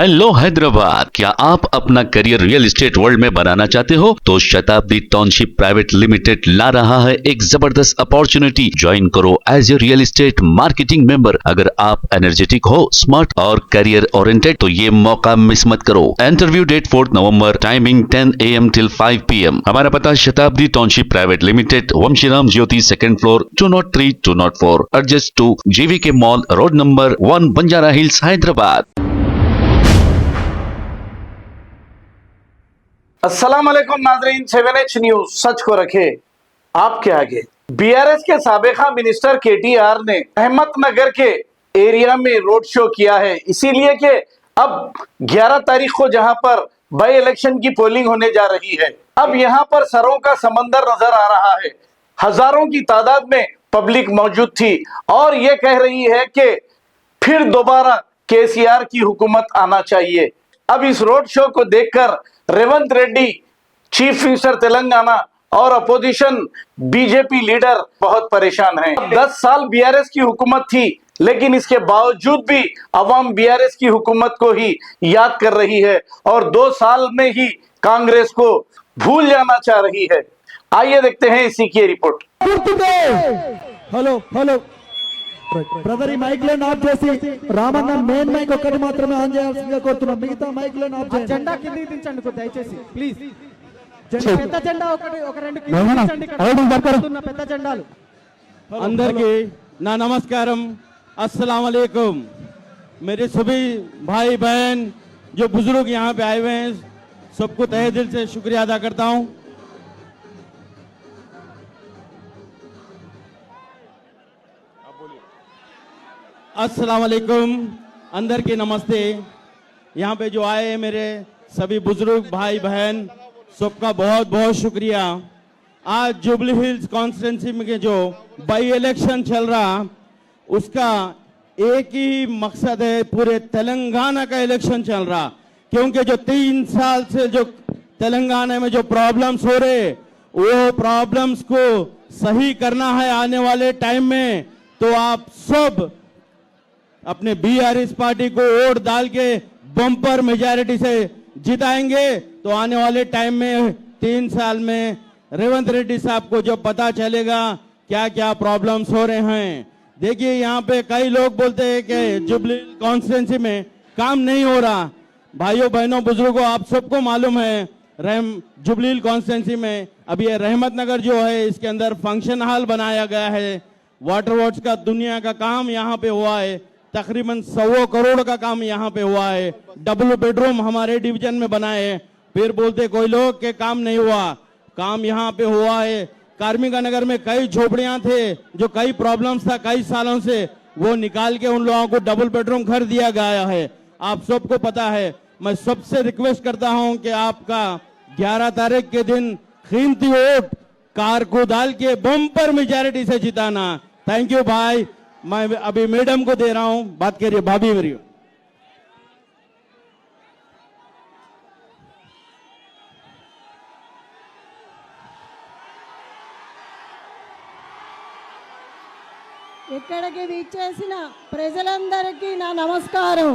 Hello Hyderabad, क्या आप अपना करियर रियल एस्टेट वर्ल्ड में बनाना चाहते हो? तो शताब्दी टाउनशिप प्राइवेट लिमिटेड ला रहा है एक जबरदस्त अपॉर्चुनिटी। ज्वाइन करो as a real estate marketing member. अगर आप एनर्जेटिक हो, स्मार्ट और करियर ओरिएंटेड तो ये मौका मिस मत करो। इंटरव्यू डेट 4 नवंबर, टाइमिंग 10 AM till 5 PM। हमारा पता Shatabdi township private limited, Vanshiram Jyoti, second floor, 203 204, adjust to JVK mall, road number 1, Banjara Hills, Hyderabad. अस्सलाम वालेकुम नाज़रीन, 7H न्यूज सच को रखे आपके आगे। BRS के साबिका मिनिस्टर KTR ने अहमदनगर के एरिया में रोड शो किया है, इसीलिए कि अब 11 तारीख को जहां पर बाई इलेक्शन की पोलिंग होने जा रही है, अब यहां पर सरों का समंदर नजर आ रहा है। हजारों की तादाद में पब्लिक मौजूद थी और ये कह रही है कि फिर दोबारा KCR की हुकूमत आना चाहिए। अब इस रोड शो को देखकर रेवंत रेड्डी, चीफ मिनिस्टर तेलंगाना और अपोजिशन BJP लीडर बहुत परेशान हैं। 10 साल BRS की हुकूमत थी, लेकिन इसके बावजूद भी अवाम BRS की हुकूमत को ही याद कर रही है और 2 साल में ही कांग्रेस को भूल जाना चाह रही है। आइए देखते हैं इसी की रिपोर्ट। हेलो हेलो బ్రదర్, ఈ మైక్ లో ఆఫ్ చేసి రామన్న మెయిన్ మైక్ ఒక్కటి మాత్రమే ఆన్ చేయాల్సిందిగా కోరుతున్నాం. మిగతా మైక్ లో ఆఫ్ చేయండి. జెండా కిందికి దించండి దయచేసి ప్లీజ్. పెద్ద జెండా ఒక రెండు కిందికి దించండి. పెద్ద జెండాలు. అందరికీ నా నమస్కారం, अस्सलाम वालेकुम। मेरे सभी भाई बहन जो बुजुर्ग यहाँ पे आए हुए हैं, सबको तहे दिल से शुक्रिया अदा करता हूँ। अस्सलाम वालेकुम, अंदर के नमस्ते। यहाँ पे जो आए मेरे सभी बुजुर्ग भाई बहन, सबका बहुत बहुत शुक्रिया। आज जुबली हिल्स कॉन्स्टिट्यूंसी में जो बाई इलेक्शन चल रहा, उसका एक ही मकसद है, पूरे तेलंगाना का इलेक्शन चल रहा। क्योंकि जो 3 साल से जो तेलंगाना में जो प्रॉब्लम्स हो रहे, वो प्रॉब्लम्स को सही करना है आने वाले टाइम में। तो आप सब अपने BRS पार्टी को वोट डाल के बम्पर मेजॉरिटी से जिताएंगे, तो आने वाले टाइम में 3 साल में रेवंत रेड्डी साहब को जो पता चलेगा क्या क्या प्रॉब्लम्स हो रहे हैं। देखिए, यहाँ पे कई लोग बोलते हैं कि जुबली कॉन्स्टिट्यूंसी में काम नहीं हो रहा। भाइयों बहनों बुजुर्गों, आप सबको मालूम है जुबली कॉन्स्टिट्यूंसी में अभी ये रहमतनगर जो है, इसके अंदर फंक्शन हॉल बनाया गया है। वाटर वर्क्स का दुनिया का काम यहाँ पे हुआ है, तकरीबन 100 करोड़ का काम यहाँ पे हुआ है। डबल बेडरूम हमारे डिवीजन में बनाए। फिर बोलते कोई लोग के काम नहीं हुआ, काम यहाँ पे हुआ है। कार्मिका नगर में कई झोपड़ियां थे, जो कई प्रॉब्लम्स था कई सालों से, वो निकाल के उन लोगों को डबल बेडरूम घर दिया गया है। आप सबको पता है। मैं सबसे रिक्वेस्ट करता हूं कि आपका 11 तारीख के दिन कीमती वोट कार को डाल के बम्पर मेजॉरिटी से जिताना। थैंक यू भाई। मैं अभी मैडम को दे रहा हूं, बात करिए भाभी मेरी। ఇక్కడికి విచ్చేసిన ప్రజలందరికీ నా నమస్కారం.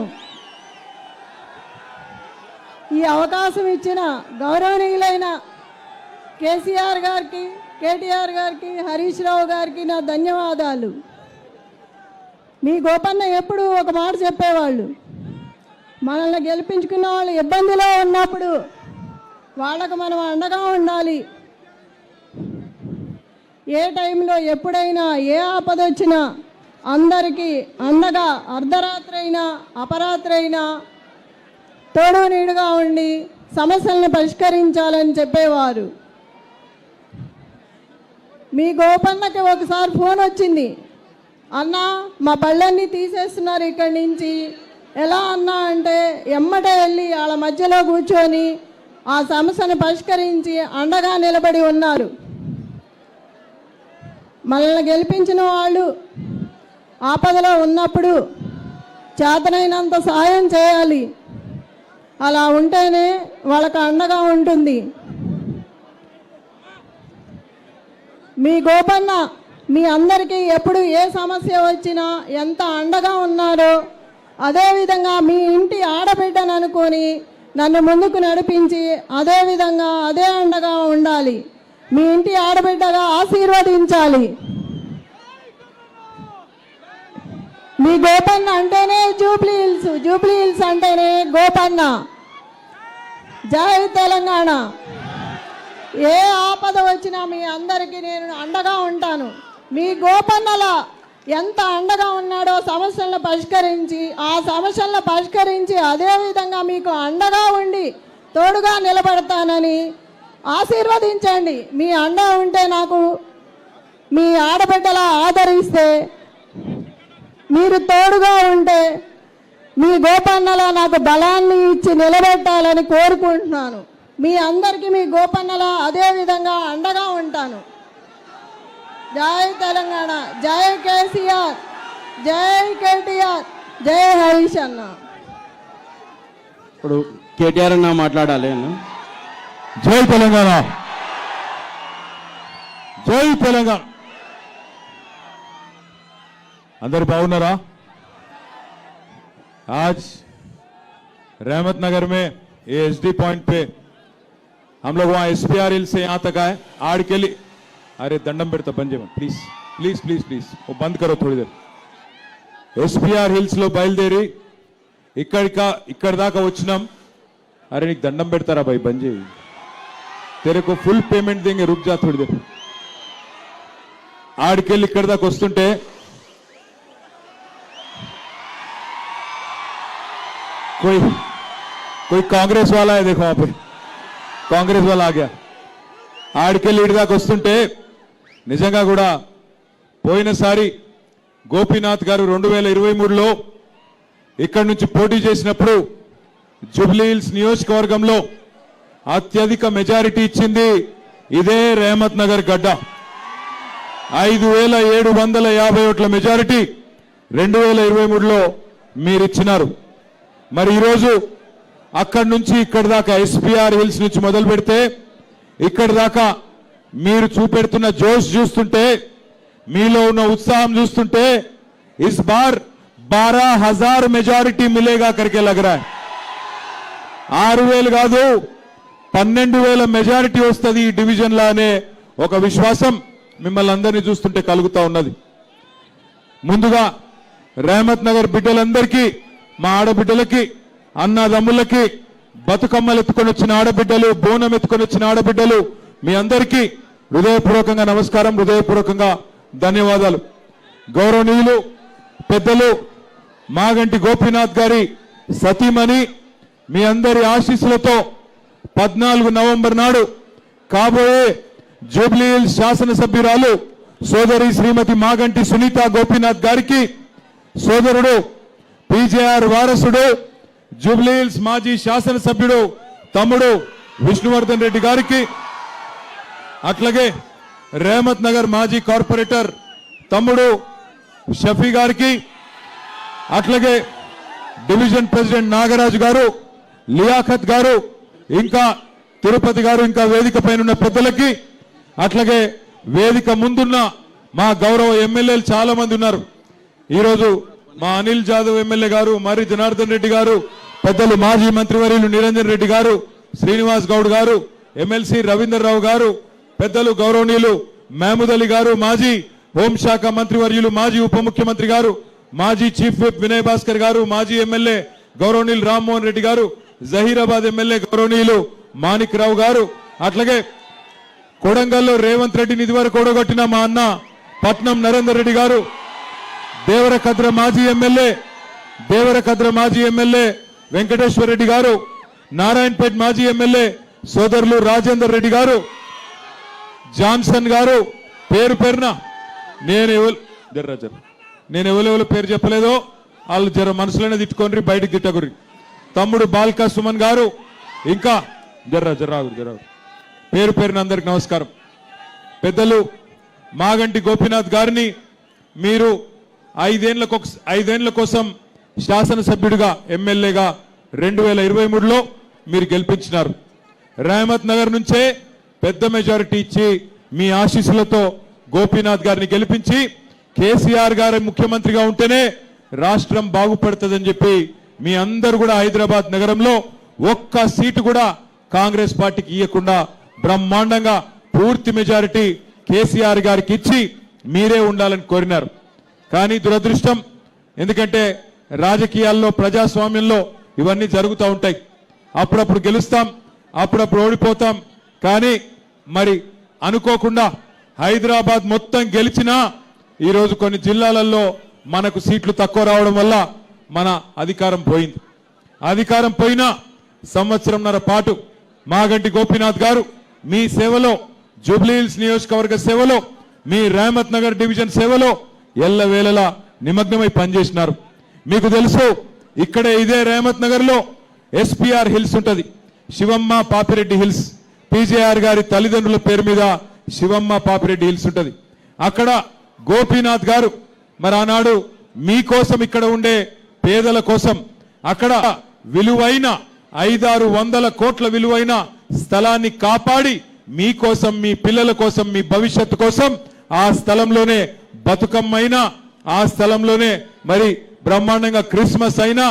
ఈ అవకాశం ఇచ్చిన గౌరవనీయులైన KCR గారికి, KTR గారికి, హరీష్ రావు గారికి నా ధన్యవాదాలు. మీ గోపన్న ఎప్పుడు ఒక మాట చెప్పేవాళ్ళు, మనల్ని గెలిపించుకున్న వాళ్ళు ఇబ్బందిలో ఉన్నప్పుడు వాళ్ళకు మనం అండగా ఉండాలి. ఏ టైంలో ఎప్పుడైనా ఏ ఆపద వచ్చినా అందరికీ అండగా, అర్ధరాత్రి అయినా అపరాత్రి అయినా తోడు నీడుగా ఉండి సమస్యలను పరిష్కరించాలని చెప్పేవారు. మీ గోపన్నకి ఒకసారి ఫోన్ వచ్చింది, అన్న మా బళ్ళన్నీ తీసేస్తున్నారు ఇక్కడి నుంచి, ఎలా అన్నా అంటే ఎమ్మటే వెళ్ళి వాళ్ళ మధ్యలో కూర్చొని ఆ సమస్యను పరిష్కరించి అండగా నిలబడి ఉన్నారు. మనల్ని గెలిపించిన వాళ్ళు ఆపదలో ఉన్నప్పుడు చేతనైనంత సాయం చేయాలి. అలా ఉంటేనే వాళ్ళకు అండగా ఉంటుంది. మీ గోపన్న మీ అందరికీ ఎప్పుడు ఏ సమస్య వచ్చినా ఎంత అండగా ఉన్నారో అదేవిధంగా మీ ఇంటి ఆడబిడ్డను అనుకొని నన్ను ముందుకు నడిపించి అదేవిధంగా అదే అండగా ఉండాలి. మీ ఇంటి ఆడబిడ్డగా ఆశీర్వదించాలి. మీ గోపన్న అంటేనే జూబ్లీ హిల్స్, జూబ్లీ హిల్స్ అంటేనే గోపన్న. జై తెలంగాణ. ఏ ఆపద వచ్చినా మీ అందరికీ నేను అండగా ఉంటాను. మీ గోపన్నల ఎంత అండగా ఉన్నాడో సమస్యలను పరిష్కరించి అదేవిధంగా మీకు అండగా ఉండి తోడుగా నిలబడతానని ఆశీర్వదించండి. మీ అండ ఉంటే నాకు మీ ఆడబిడ్డలా ఆదరిస్తే, మీరు తోడుగా ఉంటే మీ గోపన్నలా నాకు బలాన్ని ఇచ్చి నిలబెట్టాలని కోరుకుంటున్నాను. మీ అందరికీ మీ గోపన్నలా అదే విధంగా అండగా ఉంటాను. జై తెలంగాణ, జై కేసీఆర్, జై కేటీఆర్, జై హరీష్ అన్న. ఇప్పుడు కేటీఆర్ అన్న మాట్లాడాలి అన్న. జై తెలంగాణ, జై తెలంగాణ. अंदर बाउनरा आज रहमत नगर में ये एसडी पॉइंट पे हम लोग वहां एसपीआर हिल से यहां तक आए आड़ के लिए. अरे दंडम पेड़ता पंजे में प्लीज प्लीज प्लीज प्लीज वो बंद करो थोड़ी देर. एसपीआर हिल्स लो బయలుదేరి ఇక్కడ దాకా వచ్చినాం. अरे నీకు దండం పెడతారా भाई बंद చేయి. तेरे को फुल पेमेंट देंगे, रुक जा थोड़ी देर. ఆడికెళ్ళి ఇక్కడ దాకా వస్తుంటే कोई कांग्रेस वाला है, देखो वहां पे कांग्रेस वाला आ गया. ఆడికెళ్ళి ఇడి దాకా వస్తుంటే నిజంగా కూడా పోయినసారి గోపీనాథ్ గారు 2023లో ఇక్కడి నుంచి పోటీ చేసినప్పుడు జూబ్లీ హిల్స్ నియోజకవర్గంలో అత్యధిక మెజారిటీ ఇచ్చింది ఇదే రెహమత్ నగర్ గడ్డ. 5750 ఓట్ల మెజారిటీ 2023లో మీరిచ్చినారు. మరి ఈరోజు అక్కడి నుంచి ఇక్కడి దాకా ఎస్పీఆర్ హిల్స్ నుంచి మొదలు పెడితే ఇక్కడి దాకా మీరు చూపెడుతున్న జోష్ చూస్తుంటే, మీలో ఉన్న ఉత్సాహం చూస్తుంటే इस बार 12,000 మెజారిటీ మిలేగా करके लग रहा है. 6,000 కాదు 12,000 మెజారిటీ వస్తుంది ఈ డివిజన్ లో అనే ఒక విశ్వాసం మిమ్మల్ని అందరినీ చూస్తుంటే కలుగుతా ఉన్నది. ముందుగా రెహమత్ నగర్ బిడ్డలందరికీ, మా ఆడబిడ్డలకి, అన్నదమ్ములకి, బతుకమ్మలు ఎత్తుకొని వచ్చిన ఆడబిడ్డలు, బోనం ఎత్తుకొని వచ్చిన ఆడబిడ్డలు, మీ అందరికీ హృదయపూర్వకంగా నమస్కారం, హృదయపూర్వకంగా ధన్యవాదాలు. గౌరవనీయులు పెద్దలు మాగంటి గోపీనాథ్ గారి సతీమణి మీ అందరి ఆశీస్సులతో 14 నవంబర్ నాడు కాబోయే జూబ్లీ హిల్స్ శాసనసభ్యురాలు సోదరి శ్రీమతి మాగంటి సునీత గోపీనాథ్ గారికి, సోదరుడు పీజేఆర్ వారసుడు జూబ్లీ హిల్స్ మాజీ శాసనసభ్యుడు తమ్ముడు విష్ణువర్ధన్ రెడ్డి గారికి, అట్లాగే రెహమత్ నగర్ మాజీ కార్పొరేటర్ తమ్ముడు షఫీ గారికి, అట్లాగే డివిజన్ ప్రెసిడెంట్ నాగరాజు గారు, లియాఖత్ గారు, ఇంకా తిరుపతి గారు, ఇంకా వేదిక పైన ఉన్న పెద్దలకి, అట్లాగే వేదిక ముందున్న మా గౌరవ ఎమ్మెల్యేలు చాలా మంది ఉన్నారు. ఈరోజు మా అనిల్ జాదవ్ ఎమ్మెల్యే గారు, మరి జనార్దన్ రెడ్డి గారు, పెద్దలు మాజీ మంత్రివర్యులు నిరంజన్ రెడ్డి గారు, శ్రీనివాస్ గౌడ్ గారు, ఎమ్మెల్సీ రవీందర్ రావు గారు, పెద్దలు గౌరవనీయులు మహమూద్ అలీ గారు, మాజీ హోంశాఖ మంత్రివర్యులు, మాజీ ఉప ముఖ్యమంత్రి గారు, మాజీ చీఫ్ విప్ వినయ్ భాస్కర్ గారు, మాజీ ఎమ్మెల్యే గౌరవనీయులు రామ్మోహన్ రెడ్డి గారు, జహీరాబాద్ ఎమ్మెల్యే గౌరవనీయులు మాణిక్ రావు గారు, అట్లాగే కొడంగల్లో రేవంత్ రెడ్డిని ఇదివరకు ఓడగొట్టిన మా అన్న పట్నం నరేందర్ రెడ్డి గారు, దేవరకద్ర మాజీ ఎమ్మెల్యే వెంకటేశ్వర రెడ్డి గారు, నారాయణపేట్ మాజీ ఎమ్మెల్యే సోదరులు రాజేందర్ రెడ్డి గారు, జాన్సన్ గారు, పేరు పేరున నేను ఎవరెవరు పేరు చెప్పలేదో వాళ్ళు జర మనసులోనే తిట్టుకొని బయటకు తిట్టగురి. తమ్ముడు బాల్కా సుమన్ గారు, ఇంకా జర్రా పేరు పేరున అందరికి నమస్కారం. పెద్దలు మాగంటి గోపీనాథ్ గారిని మీరు 5 ఏళ్ల కోసం శాసనసభ్యుడిగా ఎమ్మెల్యేగా 2023లో మీరు గెలిపించినారు. రెహమత్ నగర్ నుంచే పెద్ద మెజారిటీ ఇచ్చి మీ ఆశీస్సులతో గోపీనాథ్ గారిని గెలిపించి కేసీఆర్ గారి ముఖ్యమంత్రిగా ఉంటేనే రాష్ట్రం బాగుపడుతుందని చెప్పి మీ అందరూ కూడా హైదరాబాద్ నగరంలో ఒక్క సీటు కూడా కాంగ్రెస్ పార్టీకి ఇవ్వకుండా బ్రహ్మాండంగా పూర్తి మెజారిటీ కేసీఆర్ గారికి ఇచ్చి మీరే ఉండాలని కోరినారు. కానీ దురదృష్టం, ఎందుకంటే రాజకీయాల్లో ప్రజాస్వామ్యంలో ఇవన్నీ జరుగుతూ ఉంటాయి. అప్పుడప్పుడు గెలుస్తాం, అప్పుడప్పుడు ఓడిపోతాం. కానీ మరి అనుకోకుండా హైదరాబాద్ మొత్తం గెలిచినా ఈరోజు కొన్ని జిల్లాలలో మనకు సీట్లు తక్కువ రావడం వల్ల మన అధికారం పోయింది. అధికారం పోయినా సంవత్సరంన్నర పాటు మాగంటి గోపీనాథ్ గారు మీ సేవలో, జూబ్లీహిల్స్ నియోజకవర్గ సేవలో, మీ రహమత్ నగర్ డివిజన్ సేవలో ఎల్లవేళలా నిమగ్నమై పనిచేసినారు. మీకు తెలుసు, ఇక్కడే ఇదే రహమత్ నగర్ లో ఎస్పీఆర్ హిల్స్ ఉంటది, శివమ్మ పాపిరెడ్డి హిల్స్. పీజేఆర్ గారి తల్లిదండ్రుల పేరు మీద శివమ్మ పాపిరెడ్డి హిల్స్ ఉంటది. అక్కడ గోపీనాథ్ గారు మరి ఆనాడు మీకోసం, ఇక్కడ ఉండే పేదల కోసం అక్కడ విలువైన 500-600 కోట్ల విలువైన స్థలాన్ని కాపాడి మీకోసం, మీ పిల్లల కోసం, మీ భవిష్యత్తు కోసం ఆ స్థలంలోనే బతుకమ్మైనా, ఆ స్థలంలోనే మరి బ్రహ్మాండంగా క్రిస్మస్ అయినా,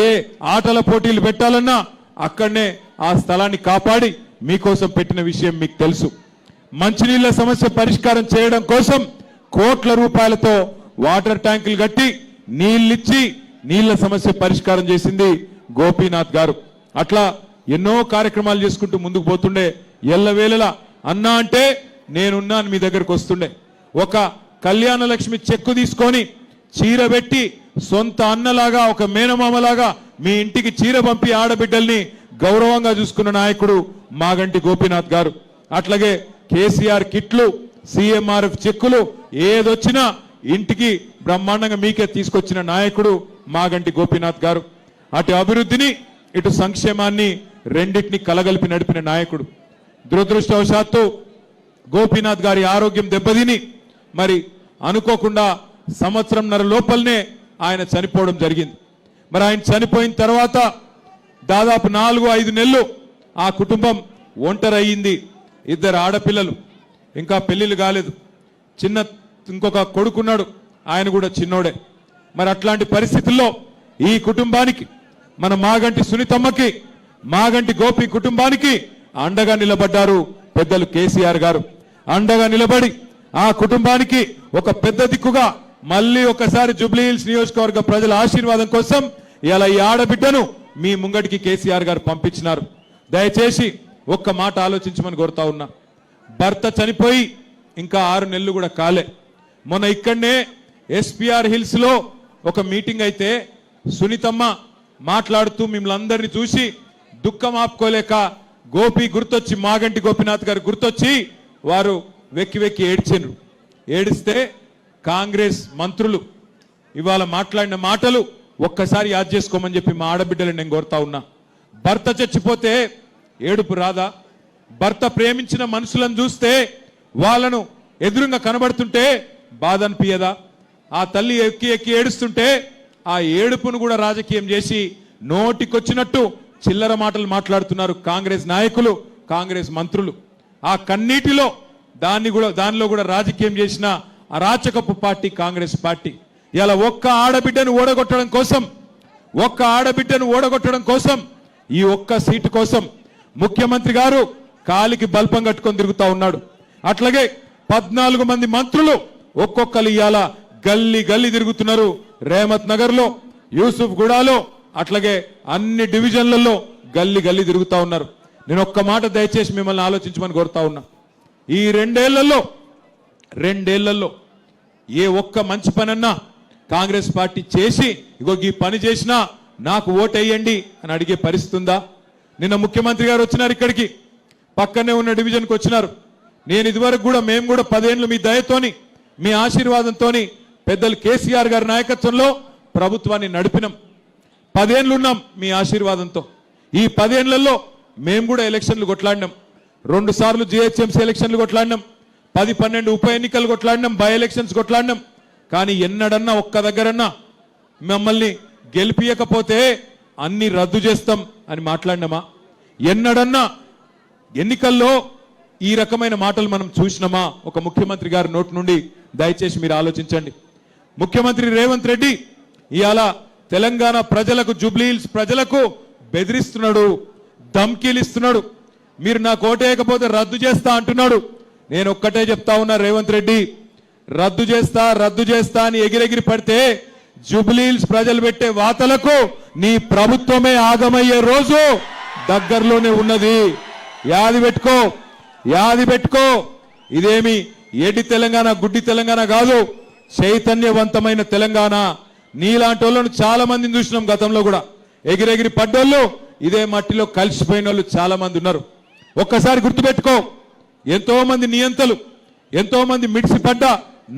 ఏ ఆటల పోటీలు పెట్టాలన్నా అక్కడనే ఆ స్థలాన్ని కాపాడి మీకోసం పెట్టిన విషయం మీకు తెలుసు. మంచినీళ్ల సమస్య పరిష్కారం చేయడం కోసం కోట్ల రూపాయలతో వాటర్ ట్యాంకులు కట్టి నీళ్ళిచ్చి నీళ్ల సమస్య పరిష్కారం చేసింది గోపీనాథ్ గారు. అట్లా ఎన్నో కార్యక్రమాలు చేసుకుంటూ ముందుకు పోతుండే. ఎల్లవేళలా అన్నా అంటే నేనున్నాను మీ దగ్గరకు వస్తుండే. ఒక కళ్యాణ లక్ష్మి చెక్కు తీసుకొని చీర పెట్టి సొంత అన్నలాగా, ఒక మేనమామలాగా మీ ఇంటికి చీర పంపి ఆడబిడ్డల్ని గౌరవంగా చూసుకున్న నాయకుడు మాగంటి గోపీనాథ్ గారు. అట్లాగే కేసీఆర్ కిట్లు, సీఎంఆర్ఎఫ్ చెక్కులు ఏదొచ్చినా ఇంటికి బ్రహ్మాండంగా మీకే తీసుకొచ్చిన నాయకుడు మాగంటి గోపీనాథ్ గారు. అటు అభివృద్ధిని, ఇటు సంక్షేమాన్ని రెండింటిని కలగలిపి నడిపిన నాయకుడు. దురదృష్టవశాత్తు గోపీనాథ్ గారి ఆరోగ్యం దెబ్బతిని మరి అనుకోకుండా సంవత్సరంన్నర లోపలనే ఆయన చనిపోవడం జరిగింది. మరి ఆయన చనిపోయిన తర్వాత దాదాపు 4-5 నెలలు ఆ కుటుంబం ఒంటరయ్యింది. 2 ఆడపిల్లలు, ఇంకా పెళ్లిళ్ళు కాలేదు. ఇంకొక కొడుకున్నాడు, ఆయన కూడా చిన్నోడే. మరి అట్లాంటి పరిస్థితుల్లో ఈ కుటుంబానికి, మన మాగంటి సునీతమ్మకి, మాగంటి గోపి కుటుంబానికి అండగా నిలబడ్డారు పెద్దలు కేసీఆర్ గారు. అండగా నిలబడి ఆ కుటుంబానికి ఒక పెద్ద దిక్కుగా మళ్ళీ ఒకసారి జూబ్లీహిల్స్ నియోజకవర్గ ప్రజల ఆశీర్వాదం కోసం ఇలా ఈ ఆడబిడ్డను మీ ముంగటికి కేసీఆర్ గారు పంపించినారు. దయచేసి ఒక్క మాట ఆలోచించమని కోరుతా ఉన్నా. భర్త చనిపోయి ఇంకా 6 నెలలు కూడా కాలే. మొన్న ఇక్కడనే ఎస్పీఆర్ హిల్స్ లో ఒక మీటింగ్ అయితే సునీతమ్మ మాట్లాడుతూ మిమ్మల్ని అందరినీ చూసి దుఃఖం ఆపుకోలేక గోపి గుర్తొచ్చి, మాగంటి గోపీనాథ్ గారు గుర్తొచ్చి వారు వెక్కి వెక్కి ఏడ్చారు. ఏడిస్తే కాంగ్రెస్ మంత్రులు ఇవాళ మాట్లాడిన మాటలు ఒక్కసారి యాద్ చేసుకోమని చెప్పి మా ఆడబిడ్డలు నేను కోరుతా ఉన్నా. భర్త చచ్చిపోతే ఏడుపు రాదా? భర్త ప్రేమించిన మనుషులను చూస్తే, వాళ్ళను ఎదురుగా కనబడుతుంటే బాధ అనిపించదా? ఆ తల్లి ఎక్కి ఎక్కి ఏడుస్తుంటే ఆ ఏడుపును కూడా రాజకీయం చేసి నోటికొచ్చినట్టు చిల్లర మాటలు మాట్లాడుతున్నారు కాంగ్రెస్ నాయకులు, కాంగ్రెస్ మంత్రులు. ఆ కన్నీటిలో దానిలో కూడా రాజకీయం చేసిన అరాచకపు పార్టీ కాంగ్రెస్ పార్టీ. ఇలా ఒక్క ఆడబిడ్డను ఓడగొట్టడం కోసం ఈ ఒక్క సీటు కోసం ముఖ్యమంత్రి గారు కాలికి బల్పం కట్టుకొని తిరుగుతా ఉన్నాడు. అట్లాగే 14 మంది మంత్రులు ఒక్కొక్కరు ఇవాళ గల్లీ గల్లీ తిరుగుతున్నారు. రేమత్ నగర్ లో, యూసుఫ్ గూడాలో, అట్లాగే అన్ని డివిజన్లలో గల్లీ గల్లీ తిరుగుతా ఉన్నారు. నేను ఒక్క మాట దయచేసి మిమ్మల్ని ఆలోచించమని కోరుతా ఉన్నా. ఈ రెండేళ్లలో ఏ ఒక్క మంచి పనన్నా కాంగ్రెస్ పార్టీ చేసి, ఇగో ఈ పని చేసినా నాకు ఓటేయండి అని అడిగే పరిస్థితి ఉందా? నిన్న ముఖ్యమంత్రి గారు వచ్చినారు, ఇక్కడికి పక్కనే ఉన్న డివిజన్కి వచ్చినారు. నేను ఇదివరకు కూడా, మేము కూడా 10 ఏళ్ళు మీ దయతోని, మీ ఆశీర్వాదంతోని, పెద్దలు కేసీఆర్ గారి నాయకత్వంలో ప్రభుత్వాన్ని నడిపినాం. 10 ఏళ్ళు ఉన్నాం మీ ఆశీర్వాదంతో. ఈ 10 ఏళ్లలో మేము కూడా ఎలక్షన్లు కొట్లాడినాం. 2 సార్లు జిహెచ్ఎంసీ ఎలక్షన్లు కొట్లాడినాం, 10-12 ఉప ఎన్నికలు కొట్లాడినాం, బై ఎలక్షన్స్ కొట్లాడినాం. కానీ ఎన్నడన్నా ఒక్క దగ్గరన్నా మమ్మల్ని గెలిపియకపోతే అన్ని రద్దు చేస్తాం అని మాట్లాడినామా? ఎన్నడన్నా ఎన్నికల్లో ఈ రకమైన మాటలు మనం చూసినామా ఒక ముఖ్యమంత్రి గారి నోటి నుండి? దయచేసి మీరు ఆలోచించండి. ముఖ్యమంత్రి రేవంత్ రెడ్డి ఇవాళ తెలంగాణ ప్రజలకు, జూబ్లీహిల్స్ ప్రజలకు బెదిరిస్తున్నాడు, ధమ్కీలు ఇస్తున్నాడు. మీరు నాకు ఓటేయకపోతే రద్దు చేస్తా అంటున్నాడు. నేను ఒక్కటే చెప్తా ఉన్నా, రేవంత్ రెడ్డి రద్దు చేస్తా అని ఎగిరెగిరి పడితే జూబ్లీహిల్స్ ప్రజలు పెట్టే వాతలకు నీ ప్రభుత్వమే ఆగమయ్యే రోజు దగ్గరలోనే ఉన్నది. యాది పెట్టుకో. ఇదేమి ఏడి తెలంగాణ, గుడ్డి తెలంగాణ కాదు, చైతన్యవంతమైన తెలంగాణ. నీలాంటి వాళ్ళను చాలా మందిని చూసినాం గతంలో కూడా. ఎగిరెగిరి పడ్డోళ్ళు, ఇదే మట్టిలో కలిసిపోయిన వాళ్ళు చాలా మంది ఉన్నారు. ఒక్కసారి గుర్తుపెట్టుకో, ఎంతో మంది నియంతలు, ఎంతో మంది మిడిసిపడ్డ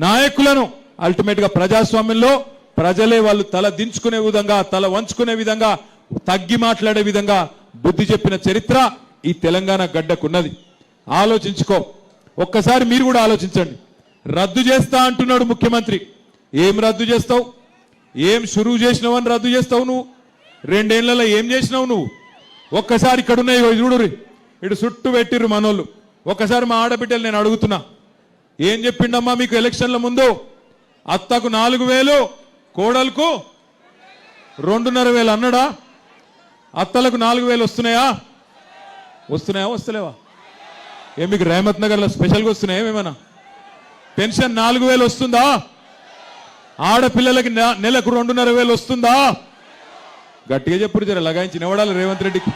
నాయకులను అల్టిమేట్ గా ప్రజాస్వామ్యంలో ప్రజలే వాళ్ళు తల దించుకునే విధంగా, తల వంచుకునే విధంగా, తగ్గి మాట్లాడే విధంగా బుద్ధి చెప్పిన చరిత్ర ఈ తెలంగాణ గడ్డకున్నది. ఆలోచించుకో. ఒక్కసారి మీరు కూడా ఆలోచించండి. రద్దు చేస్తా అంటున్నాడు ముఖ్యమంత్రి. ఏం రద్దు చేస్తావు? ఏం షురువు చేసినావు అని రద్దు చేస్తావు నువ్వు? 2 ఏళ్లలో ఏం చేసినావు నువ్వు? ఒక్కసారి ఇక్కడ ఉన్నాయి చూడురి, ఇటు చుట్టూ పెట్టిర్రు మనోళ్ళు. ఒక్కసారి మా ఆడబిడ్డలు నేను అడుగుతున్నా, ఏం చెప్పిండమ్మా మీకు ఎలక్షన్ల ముందు? అత్తకు 4,000, కోడలకు 2,500 అన్నాడా? అత్తలకు 4,000 వస్తున్నాయా? వస్తలేవా? ఏం మీకు రేమత్ నగర్లో స్పెషల్గా వస్తున్నాయా? ఏమైనా పెన్షన్ 4,000 వస్తుందా? ఆడపిల్లలకి నెలకు 2,500 వస్తుందా? గట్టిగా చెప్పుడు, జర లగాయించి నివడాలి రేవంత్ రెడ్డికి.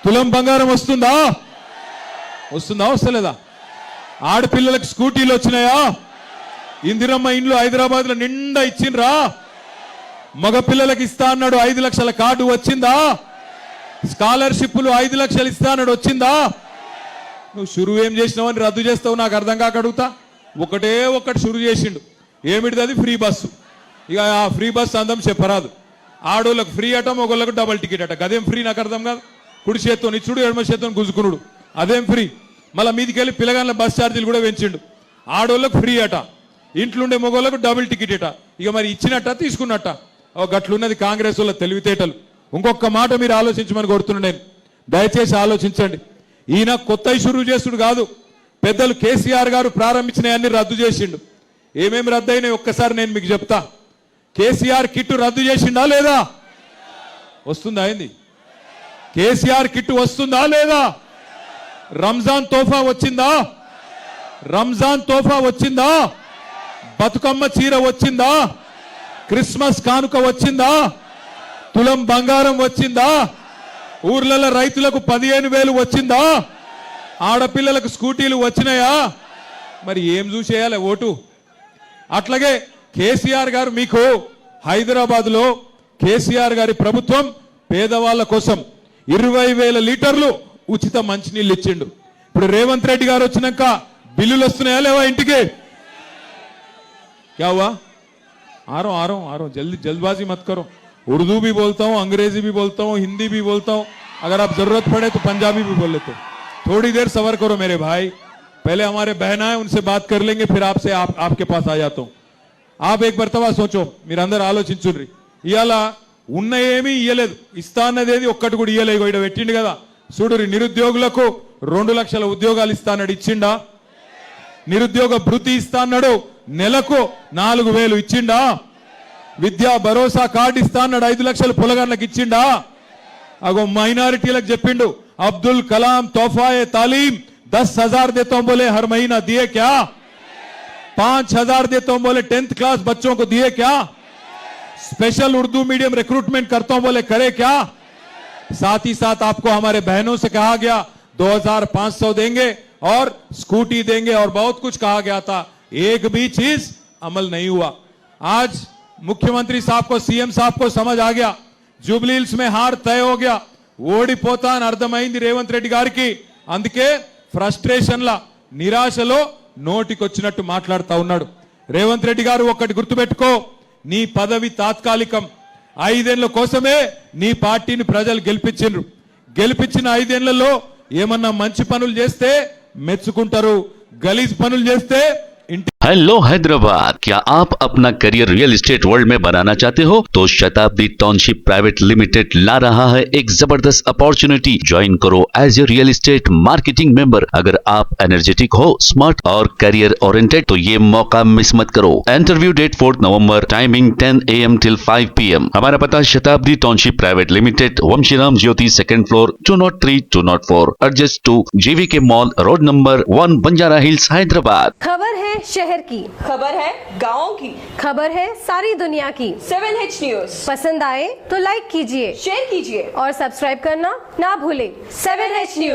తులం బంగారం వస్తుందా? వస్తలేదా? ఆడపిల్లలకు స్కూటీలు వచ్చినాయా? ఇందిరమ్మ ఇండ్లు హైదరాబాద్ లో నిండా ఇచ్చిండ్రా? మగపిల్లలకు ఇస్తా అన్నాడు 5 లక్షల కార్డు వచ్చిందా? స్కాలర్షిప్లు 5 లక్షలు ఇస్తా అన్నాడు, వచ్చిందా? నువ్వు షురువు ఏం చేసినావని రద్దు చేస్తావు నాకు అర్థం కాక అడుగుతా. ఒక్కటి షురు చేసిండు. ఏమిటిది? అది ఫ్రీ బస్సు. ఇక ఆ ఫ్రీ బస్సు అందం చెప్పరాదు. ఆడోళ్ళకు ఫ్రీ అట, మొగోళ్ళకు డబల్ టికెట్ అట. అదేం ఫ్రీ నాకు అర్థం కాదు. కుడి చేత్తో ఇచ్చుడు, ఎడమ చేత్తో గుంజుకునుడు, అదేం ఫ్రీ? మళ్ళీ మీదికి వెళ్ళి పిల్లగాళ్ళ బస్ ఛార్జీలు కూడా పెంచిండు. ఆడోళ్ళకు ఫ్రీ అట, ఇంట్లుండే మొగోళ్ళకు డబుల్ టికెట్ అట. ఇక మరి ఇచ్చినట్ట తీసుకున్నట్ట? గట్లున్నది కాంగ్రెస్ వాళ్ళ తెలివితేటలు. ఇంకొక మాట మీరు ఆలోచించమని కోరుతున్నాను నేను. దయచేసి ఆలోచించండి. ఈయన కొత్త షురూ చేసుడు కాదు. పెద్దలు కేసీఆర్ గారు ప్రారంభించినవన్నీ రద్దు చేసిండు. ఏమేమి రద్దు అయినాయి ఒక్కసారి నేను మీకు చెప్తా. కేసీఆర్ కిట్టు రద్దు చేసిండా లేదా? వస్తుందా? అయింది. కేసీఆర్ కిట్టు వస్తుందా లేదా? రంజాన్ తోఫా వచ్చిందా? బతుకమ్మ చీర వచ్చిందా? క్రిస్మస్ కానుక వచ్చిందా? తులం బంగారం వచ్చిందా? ఊర్లలో రైతులకు 15,000 వచ్చిందా? ఆడపిల్లలకు స్కూటీలు వచ్చినాయా? మరి ఏం చూసేయాలి ఓటు? అట్లాగే కేసీఆర్ గారు మీకు హైదరాబాద్ లో కేసీఆర్ గారి ప్రభుత్వం పేదవాళ్ళ కోసం 20,000 లీటర్లు ఉచిత మంచినీళ్ళు ఇచ్చిండు. ఇప్పుడు రేవంత్ రెడ్డి గారు వచ్చినాక బిల్లులు వస్తున్నాయా లేవా ఇంటికి? क्या हुआ? आ रहा हूं जल्दबाजी मत करो. उर्दू भी बोलता हूं, अंग्रेजी भी बोलता हूं, हिंदी भी बोलता हूं, अगर आप जरूरत पड़े तो पंजाबी भी बोल लेते. थोड़ी देर सबर करो मेरे भाई. पहले हमारे बहना है उनसे बात कर लेंगे, फिर आपसे आपके पास आ जाता हूं. आप एक मरतबा सोचो, మీరందరూ ఆలోచించుర్రి. ఇయాల ఉన్న ఏమీ ఇయ్యలేదు, ఇస్తా అన్నదేది ఒక్కటి కూడా ఇయ్యలేదు. ఇక్కడ పెట్టిండు కదా చూడురి, నిరుద్యోగులకు 2 లక్షల ఉద్యోగాలు ఇస్తా అన్నాడు, ఇచ్చిండా? నిరుద్యోగ భృతి ఇస్తా అన్నాడు, నెలకు 4,000 ఇచ్చిండా? విద్యా భరోసా కార్డు ఇస్తా అన్నాడు, 5 లక్షలు పొలగాళ్ళకి ఇచ్చిండా? అగో మైనారిటీలకు చెప్పిండు, అబ్దుల్ కలాం తోఫాయే తాలీం 10,000 देता हूं बोले हर महीना, दिए क्या? 5,000 देता हूं बोले 10th क्लास बच्चों को, दिए क्या? स्पेशल उर्दू मीडियम रिक्रूटमेंट करता हूं बोले, करे क्या? साथ ही साथ आपको हमारे बहनों से कहा गया 2,500 देंगे और स्कूटी देंगे और बहुत कुछ कहा गया था, एक भी चीज अमल नहीं हुआ. आज मुख्यमंत्री साहब को, सीएम साहब को समझ आ गया, జూబ్లీహిల్స్ में हार तय हो गया, ఓడిపోతా అని అర్థమైంది రేవంత్ రెడ్డి గారికి. అందుకే ఫ్రస్ట్రేషన్ లా, నిరాశలో నోటికొచ్చినట్టు మాట్లాడుతూ ఉన్నాడు. రేవంత్ రెడ్డి గారు ఒక్కటి గుర్తుపెట్టుకో, నీ పదవి తాత్కాలికం. 5 ఏళ్ల కోసమే నీ పార్టీని ప్రజలు గెలిపించిండ్రు. గెలిపించిన 5 ఏళ్లలో ఏమన్నా మంచి పనులు చేస్తే మెచ్చుకుంటారు, గలీజ్ పనులు చేస్తే ఇంటి हेलो हैदराबाद, क्या आप अपना करियर रियल एस्टेट वर्ल्ड में बनाना चाहते हो? तो शताब्दी टाउनशिप प्राइवेट लिमिटेड ला रहा है एक जबरदस्त अपॉर्चुनिटी। ज्वाइन करो as a real estate marketing member. अगर आप एनर्जेटिक हो, स्मार्ट और करियर ओरिएंटेड तो ये मौका मिस मत करो। इंटरव्यू डेट 4 नवंबर, टाइमिंग 10 AM till 5 PM। हमारा पता Shatabdi township private limited, Vanshiram Jyoti, 2nd floor, 203 204, adjust to JVK mall, road number 1, Banjara Hills, Hyderabad. खबर है शहर की, खबर है गाँव की, खबर है सारी दुनिया की। 7H न्यूज पसंद आए तो लाइक कीजिए, शेयर कीजिए और सब्सक्राइब करना ना भूलें। 7H news.